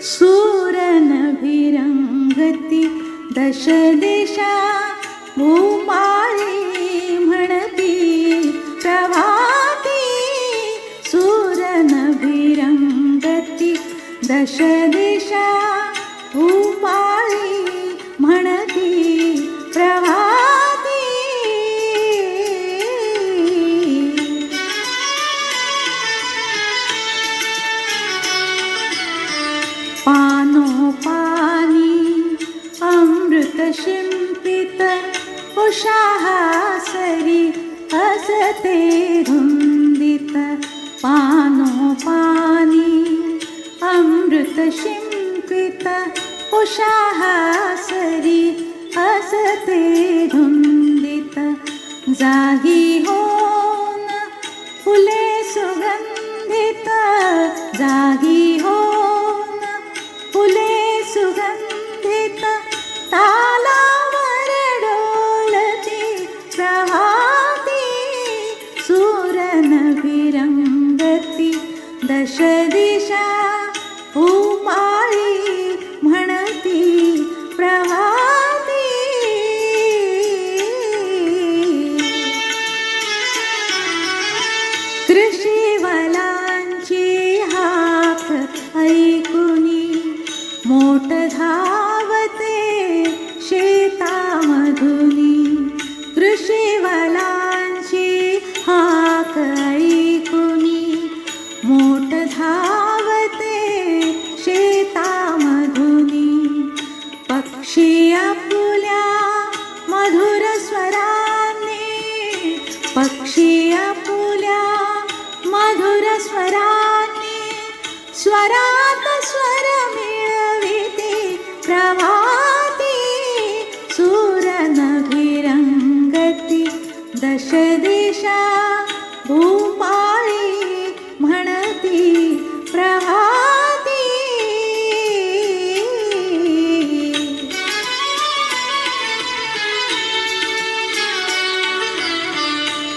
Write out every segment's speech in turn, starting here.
सूरनभिरंगती दश दिशा भूपाळी म्हणती प्रभाती सूरनभिरंगती दश दिशा भूपाळी म्हणती प्रभाती पानोपानी अमृत शिंपित उषाहासरी हसते धुंदित पानोपानी अमृत शिंपित उषाहासरी हसते धुंदित जागी होन फुले सुगंधित जागी होन फुले सुगंधित तालावर डोलती प्रभाती सूरनभिरंगती दश दिशा भूपाळी म्हणती प्रभाती कृषीवलांची हाक ऐकुनी मोठ धावते शेतामधुनी कृषीवलांची हाक ऐकुनी मोठ धावते शेतामधुनी पक्षी आपुल्या मधुर स्वराने पक्षी आपुल्या मधुर स्वराने स्वरात स्वर मिळविते प्रभाती सूरनभिरंगती दश दिशा भूपाळी म्हणती प्रभाती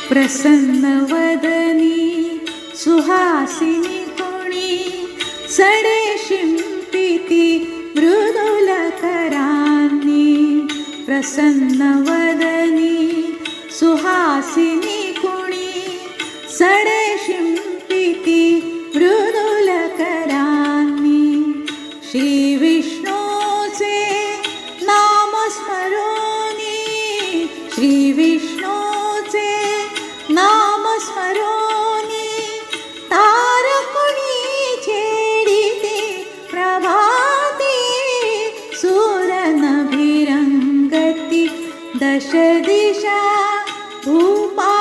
प्रसन्न वदनी सुहासिनी कोणी सडे शिंपिती मृदुल करांनी प्रसन्न वदनी सुहासिनी कोणी सडे शिंपिती मृदुल करांनी श्री विष्णूचे नाम स्मरोनी श्री विष्णूचे नाम स्मरोनी तारकुणी छेडिते प्रभाती सूरनभिरंगती दश दिशा भूपा